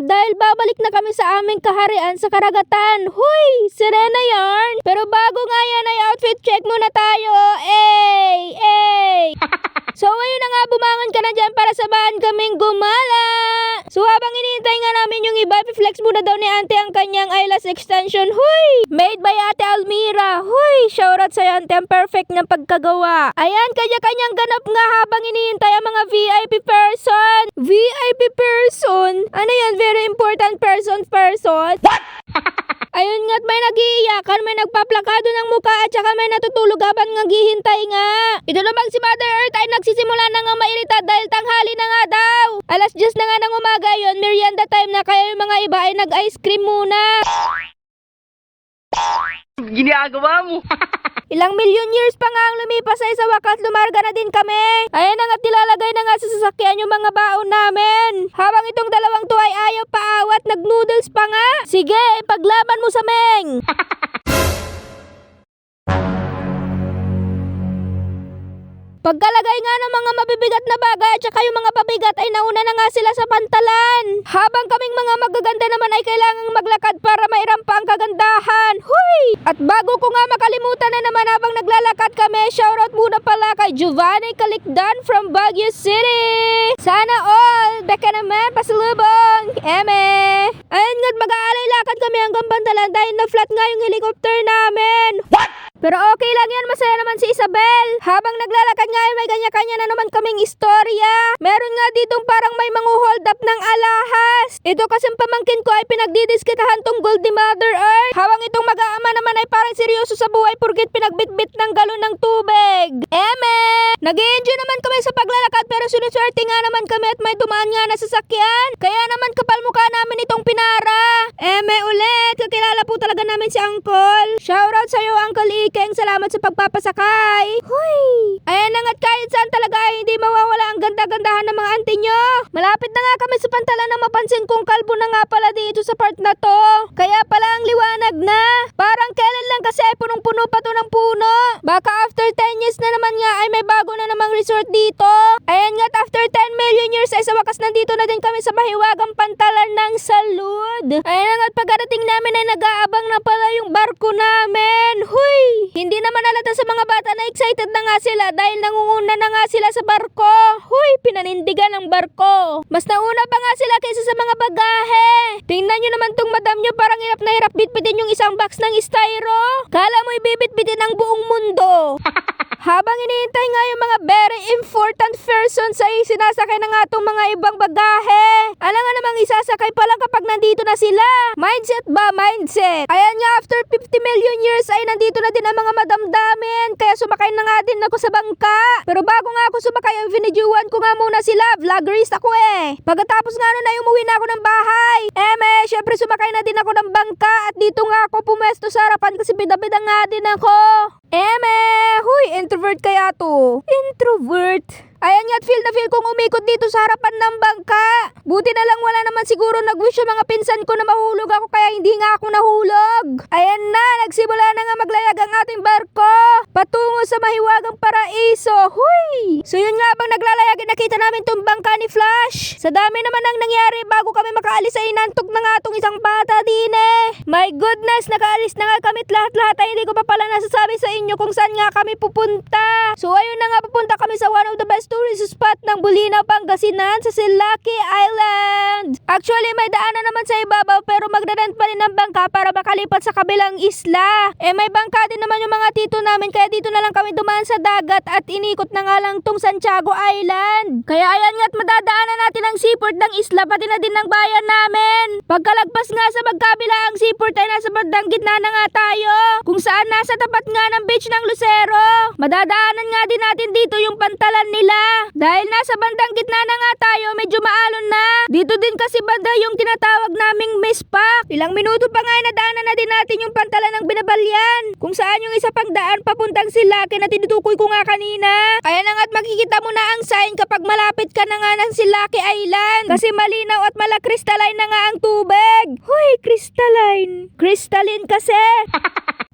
dahil babalik na kami sa aming kaharian sa karagatan. Huy, Serena yarn. Pero bago nga yan ay outfit check muna tayo. So ayun na nga, bumangon ka na dyan para sabahan kaming gumala. So habang hinihintay nga namin yung iba, flex muna daw ni Ante ang kanyang eyelash extension. Huy, made by Ate Almira. Huy, shoutout sa'yo Ante, ang perfect ng pagkagawa. Ayan, kanya-kanyang ganap nga habang hinihintay ang mga VIP person. VIP person? Ano yan? Very important person? What? Ayun nga't may nag-iiyakan, may nagpaplakado ng muka at saka may natutulog habang naghihintay nga. Ito namang si Mother Earth ay nagsisimula na nga mairita dahil tanghali na nga daw. Alas 10 na nga ng umaga yon, merienda time na, kaya yung mga iba ay nag-ice cream muna. Ginagawa mo. Ilang million years pa nga ang lumipas ay sa wakas lumarga na din kami. Ayan na nga't nilalagay na nga sa sasakyan yung mga baon namin. Habang itong dalawang to ay ayaw paawat, nag-noodles pa nga. Sige, paglaban mo sa Meng. Pagkalagay nga ng mga mabibigat na bagay at saka yung mga pabigat ay nauna na nga sila sa pantalan. Habang kaming mga magaganda naman ay kailangang maglakad para mairampa ang kagandahan. Huy! At bago ko nga makalimutan na naman habang naglalakad kami, shoutout muna pala kay Giovanni Calicdan from Baguio City. Sana all! Beka naman, pasalubong! Eme! Ayun nga't mag-aalay lakad kami hanggang pantalan dahil na-flat nga yung helicopter namin. What? Pero okay lang yan, masaya naman si Isabel. Habang naglalakad nga ay may kanya-kanya na naman kaming istorya. Meron nga ditong parang may hold up ng alahas. Ito kasing pamangkin ko ay pinagdidiskitahan tong Goldie Mother Earth. Habang itong mag-aama naman ay parang seryoso sa buhay purgit pinagbitbit ng galon ng tubig. Eme! Nag-i-enjoy naman kami sa paglalakad pero sinuswerte nga naman kami at may dumaan nga na sasakyan. Kaya naman kapal mukha namin itong pinara. Eme ulit, kakilala po talaga namin si Uncle. Shoutout sa'yo Uncle Ikeng, salamat sa pagpapasakay. Huy! Ayan na nga't kahit saan talaga ay hindi mawawala ang ganda-gandahan ng mga auntie nyo. Malapit na nga kami sa pantalan na mapansin kong kalbo na nga pala dito sa part na to. Kaya pala ang liwanag na. Parang kailan lang kasi ay punong-puno pa to ng puno. Baka after 10 years na naman nga ay may bago na namang resort dito. Ayan nga't after 10 million years ay sa wakas nandito na din kami sa mahiwagang pantalan ng Salud. Ayan na nga't pagkarating namin ay nag-aabang na pala yung barko namin. Huy! Hindi naman alata sa mga bata na excited na nga sila dahil nangunguna na nga sila sa barko. Huy! Pinanindigan ang barko. Mas nauna pa nga sila kaysa sa mga bagahe. Tingnan nyo naman tong madam nyo, parang hirap na hirap bitbitin yung isang box ng styro. Kala mo ibibitbitin ang buong mundo. Habang hinihintay nga yung mga very important persons ay sinasakay na nga itong mga ibang bagahe. Alam nga namang isasakay pa lang kapag nandito na sila. Mindset ba? Mindset. Ayan nga, after 50 million years ay nandito na din ang mga madamdamin. Kaya sumakay na nga din ako sa bangka. Pero bago nga ako sumakay ay vinidyuan ko nga muna sila. Vloggerist ako eh. Pagkatapos nga nun ay umuwi na ako ng bahay. Syempre sumakay na din ako ng bangka at dito nga ako pumesto sa harapan kasi bida-bida nga din ako. Huy, introvert kaya to. Introvert. Ayan nga't feel na feel kong umikot dito sa harapan ng bangka. Buti na lang wala naman siguro nag-wish yung mga pinsan ko na mahulog ako kaya hindi nga ako nahulog. Ayan na, nagsimula na nga maglayag ang ating barko patungo sa mahiwagang paraiso. Huy! So yun nga, bang naglalayag nakita namin tong bangka ni Flash. Sa dami naman ang nangyari bago kami makaalis ay inantok na nga tong isang bata din eh. My goodness, nakaalis na nga kami at lahat-lahat ay hindi ko pa pala nasasabi sa inyo kung saan nga kami pupunta. So ayun na nga, pupunta kami sa one of the best tourist spot ng Bulinaw, Pangasinan sa Silaki Island. Actually, may daanan naman sa ibabaw pero magdadaan pa rin ng bangka para makalipat sa kabilang isla. May bangka din naman yung mga tito namin kaya dito na lang kami dumaan sa dagat at inikot na nga lang tong Santiago Island. Kaya ayan nga't madadaanan natin ang seaport ng isla pati na din ng bayan namin. Pagkalagpas nga sa magkabila ang seaport ay nasa bandang gitna na nga tayo kung saan nasa tapat nga ng beach ng Lucero. Madadaanan nga din natin dito yung pantalan nila. Dahil nasa bandang gitna na nga tayo, medyo maalon na. Dito din kasi banda yung tinatawag naming mispak. Ilang minuto pa nga nadaanan na din natin yung pantalan ng Binabalyan. Kung saan yung isa pang daan papuntang Silaki na tinutukoy ko nga kanina. Kaya na nga't makikita mo na ang sign kapag malapit ka na nga ng Silaki Island. Kasi malinaw at malakristaline na nga ang tubig. Huy, crystalline. Crystalline kasi.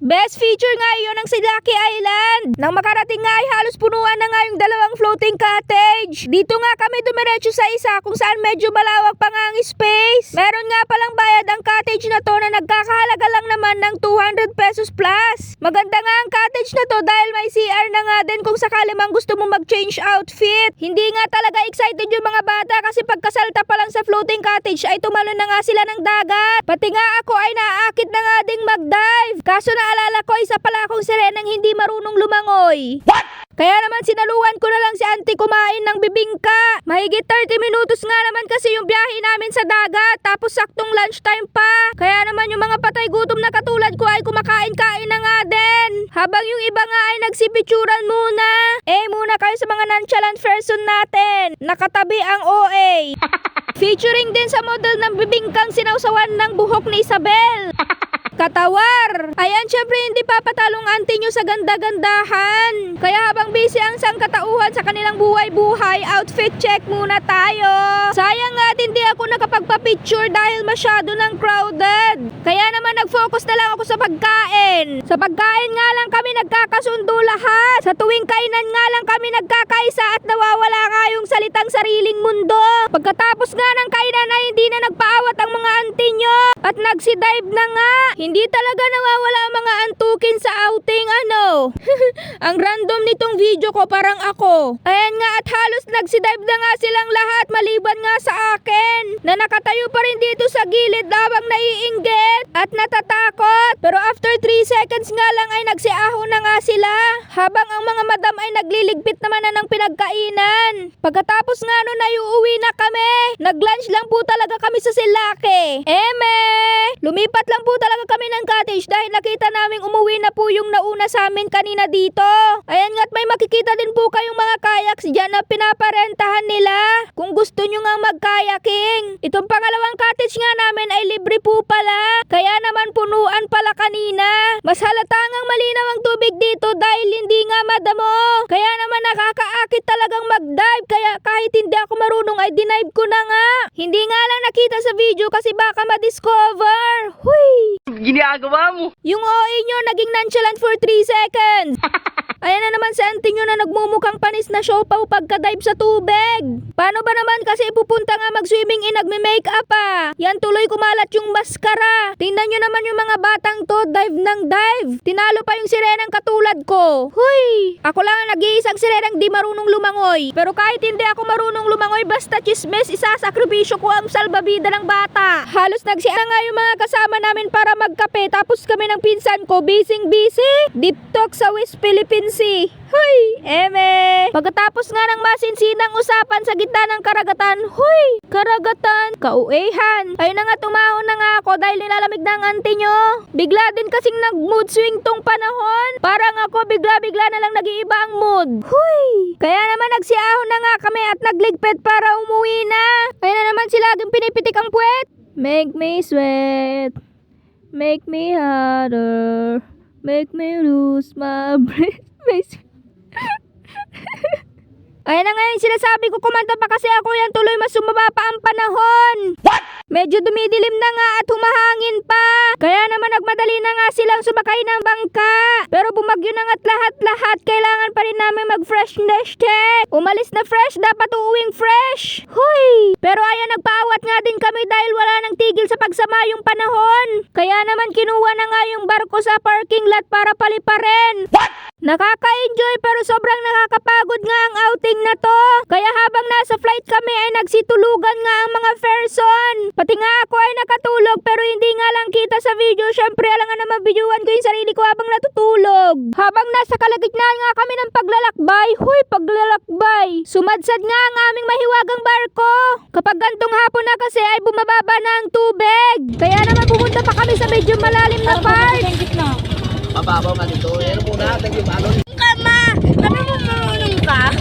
Best feature nga yun ng Silaki Island. Nang makarating nga ay halos punuan na nga yung dalawang floating cottage. Dito nga kami dumiretso sa isa kung saan medyo malawak pa nga ang space. Meron nga palang bayad ang cottage na to na nagkakahalaga lang naman ng 200 pesos plus. Maganda nga ang cottage na to dahil may CR na nga din kung sakali mang gusto mo mag-change outfit. Hindi nga talaga excited yung mga bata kasi pagkasalta pa lang sa floating cottage ay tumalon na nga sila ng dagat. Pati nga ako ay naaakit na nga ding mag-dive. Kaso naalala ko isa pala akong sirenang hindi marunong lumangoy. Kaya naman sinaluhan ko na lang si auntie kumain ng bibingka. Mahigit 30 minutos nga naman kasi yung biyahe namin sa dagat. Tapos saktong lunchtime pa. Kaya naman yung mga patay gutom na katulad ko ay kumakain-kain na nga din. Habang yung iba nga ay nagsipicturan muna. Muna kayo sa mga nonchalant person natin. Nakatabi ang OA. Featuring din sa model ng bibingkang sinawsawan ng buhok ni Isabel. Katawar! Ayan, syempre hindi papatalong auntie nyo sa ganda-gandahan. Kaya habang busy ang sangkatauhan sa kanilang buhay-buhay, outfit check muna tayo. Sayang nga at hindi ako nakapagpa-picture dahil masyado ng crowded. Kaya naman nag-focus na lang ako sa pagkain. Sa pagkain nga lang kami nagkakasundo lahat. Sa tuwing kainan nga lang kami nagkakaisa at nawawala nga yung salitang sariling mundo. Pagkatapos nga ng kainan ay hindi na nagpaawat ang mga auntie nyo. At nagsi-dive na nga. Hindi talaga nawawala ang mga antukin sa outing Ang random nitong video ko parang ako. Ayan nga at halos nagsidive na nga silang lahat maliban nga sa akin. Na nakatayo pa rin dito sa gilid habang naiinggit at natatakot. Pero after 3 seconds nga lang ay nagsiahon na nga sila. Habang ang mga madam ay nagliligpit naman na ng pinagkainan. Pagkatapos nga nun ay uuwi na kami. Nag-lunch lang po talaga kami sa Silake. Lumipat lang po talaga kami ng cottage dahil nakita naming umuwi na po yung nauna sa amin kanina dito. Ayan nga't may makikita din po kayong mga kayaks dyan na pinaparentahan nila. Kung gusto nyo nga mag-kayaking. Itong pangalawang cottage nga namin ay libre po pala. Kaya naman punuan pala kanina. Mas halatang ang malinaw ang tubig dito dahil hindi nga madamo. Kaya naman nakakaakit talagang mag-dive. Kaya kahit hindi ako marunong ay dinive ko na nga. Hindi nga lang nakita sa video kasi baka ma-discover. Huy! Ginagawa mo. Yung OA nyo naging nonchalant for 3 seconds. Ayan na naman si auntie nyo na nagmumukhang panis na siopaw pagka-dive sa tubig. Paano ba naman kasi ipupunta nga mag-swimming in nagme-makeup Yan tuloy kumalat yung maskara. Tingnan nyo naman yung mga batang to, dive ng dive. Tinalo pa yung sirenang katulad ko. Huy! Ako lang ang nag-iisang sirenang di marunong lumangoy. Pero kahit hindi ako marunong lumangoy basta chismes, isasakripisyo ko ang salbabida ng bata. Halos nagsiya nga yung mga kasama namin para magkape tapos kami ng pinsan ko busy. Deep talk sa West Philippine Sea. Huy! Pagkatapos nga ng masinsinang usapan sa gitna ng karagatan, huy! Karagatan! Kauehan! Ayun na nga tumahon na nga ako dahil nilalamig na ang auntie nyo. Bigla din kasing nag-mood swing tong panahon. Parang ako bigla-bigla na lang nag-iiba ang mood. Huy! Kaya naman nagsiahon na nga kami at nagligpit para umuwi na. Ayun na naman sila laging pinipitik ang puwet. Make me sweat. Make me harder. Make me lose my breath. Ayan na nga yung sinasabi ko, kumanta pa kasi ako yan tuloy mas sumaba pa ang panahon. What? Medyo dumidilim na nga at humahangin pa. Kaya naman nagmadali na nga silang sumakay ng bangka. Pero bumagyo na nga't lahat-lahat kailangan pa rin namin mag-freshness check. Umalis na fresh, dapat uuwing fresh. Huy! Pero ayan nagpaawat nga din kami dahil wala nang tigil sa pagsama yung panahon. Kaya naman kinuha na nga yung barko sa parking lot para paliparin. What? Nakaka-enjoy pero sobrang nakakapagod nga ang outing na to. Kaya habang nasa flight kami ay nagsitulugan nga ang mga person. Pati nga ako ay nakatulog pero hindi nga lang kita sa video. Syempre alangan na mabidyuhan ko yung sarili ko habang natutulog. Habang nasa kalagitnaan nga kami ng paglalakbay. Huy, paglalakbay. Sumadsad nga ang aming mahiwagang barko. Kapag gantong hapon na kasi ay bumababa na ang tubig. Kaya naman pumunta pa kami sa medyo malalim na part. Mababaw ka dito. Yan muna. Thank you, Balon. Kama! Ano mo marunong ka?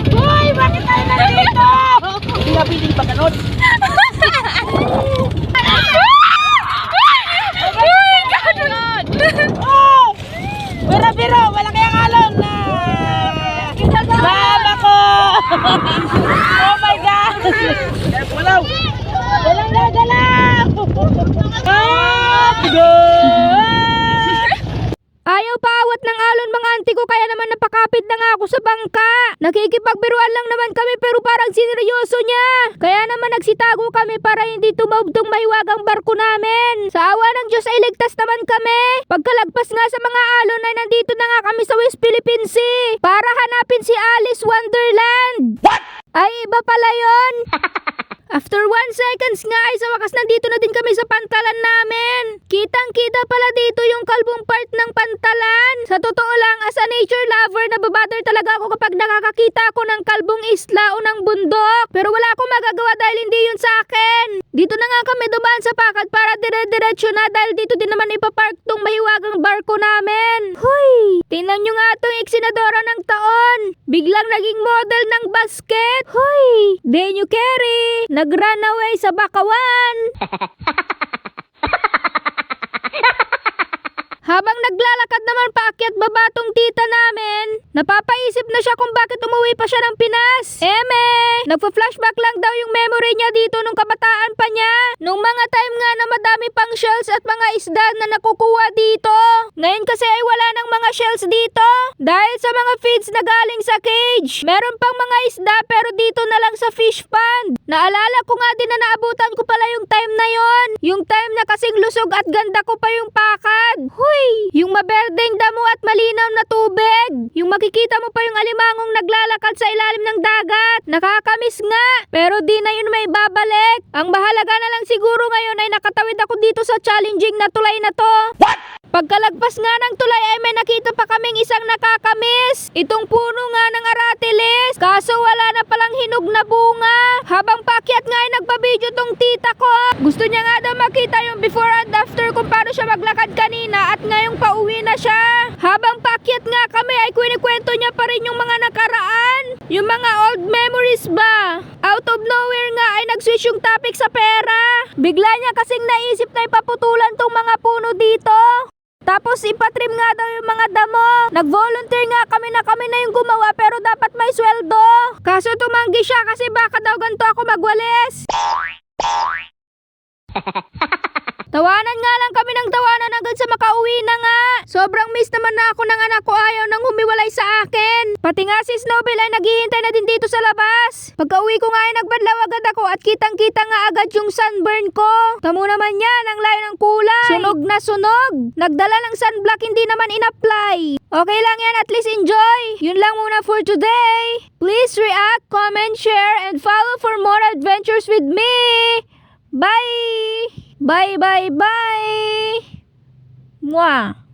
Uy, bakit tayo nandito? Hindi nga piling pa ganun. Biro, wala kayang alon na. Mama ko! Oh my God! Ayaw paawat ng alon mga auntie ko kaya naman napakapit na nga ako sa bangka. Nakikipagbiruan lang naman kami pero parang sineryoso niya. Kaya naman nagsitago kami para hindi tumawagtong mahiwagang barko namin. Sa awa ng Diyos ay ligtas naman kami. Pagkalagpas nga sa mga alon ay nandito na nga kami sa West Philippine Sea para hanapin si Alice Wonderland. Ay iba pala yon. After 1 seconds nga ay sa wakas nandito na din kami sa pantalan namin. Kitang-kita pala dito yung kalbong part ng pantalan. Sa totoo lang, as a nature lover, nababother talaga ako kapag nakakakita ako ng kalbong isla o ng bundok. Pero wala akong magagawa dahil hindi yun sa akin. Dito na nga kami dumaan sa pakat para dire-diretso na dahil dito din naman ipapark tong mahiwagang barko namin. Hoy! Tingnan nyo nga itong iksinadora ng taon. Biglang naging model ng basket. Hoy! Denyo Carey! Nag-run away sa bakawan. Habang naglalakad naman paakyat baba tong tita namin, napapaisip na siya kung bakit umuwi pa siya ng Pinas. Nagpa-flashback lang daw yung memory niya dito nung kabataan pa niya. Nung mga time nga na madami pang shells at mga isda na nakukuha dito. Ngayon kasi ay wala ng mga shells dito dahil sa mga feeds na galing sa cage. Meron pang mga isda pero dito na lang sa fish pond. Naalala ko nga din na naabutan ko pala yung time na yon. Yung time na kasing lusog at ganda ko pa yung pakad. Huy! Yung maberdeng damo at malinaw na tubig. Yung makikita mo pa yung alimangong naglalakad sa ilalim ng dagat. Nakakamiss nga. Pero di na yun may babalik. Ang mahalaga na lang siguro ngayon ay nakatawid ako dito sa challenging na tulay na to. Pagkalagpas nga ng tulay ay may nakita pa kaming isang nakakamiss. Itong puno nga ng aratilis. Kaso wala na palang hinog na bunga. Habang pakyat nga ay nagpa-video tong tita ko. Gusto niya nga daw makita yung before and after kung paano siya maglakad kanina at ngayong pauwi na siya. Habang pakyat nga kami ay kwento niya pa rin yung mga nakaraan. Yung mga old memories ba? Out of nowhere nga ay nag-switch yung topic sa pera. Bigla niya kasing naisip na ipaputulan tong mga puno dito. Tapos ipatrim nga daw yung mga damo. Nag-volunteer nga kami na yung gumawa pero dapat may sweldo. Kaso tumanggi siya kasi baka daw ganito ako magwalis. Tawanan nga lang kami ng tawanan hanggang sa makauwi na nga. Sobrang miss naman na ako ng anak ko, ayaw nang humiwalay sa akin. Pati nga si Snowbell ay naghihintay na din dito sa labas. Pagka-uwi ko nga ay nagbadlaw agad ako at kitang-kita nga agad yung sunburn ko. Tamo naman yan, ang layo ng kulay. Sunog na sunog. Nagdala ng sunblock, hindi naman in-apply. Okay lang yan, at least enjoy. Yun lang muna for today. Please react, comment, share, and follow for more adventures with me. Bye! Bye, bye, bye! Mwah!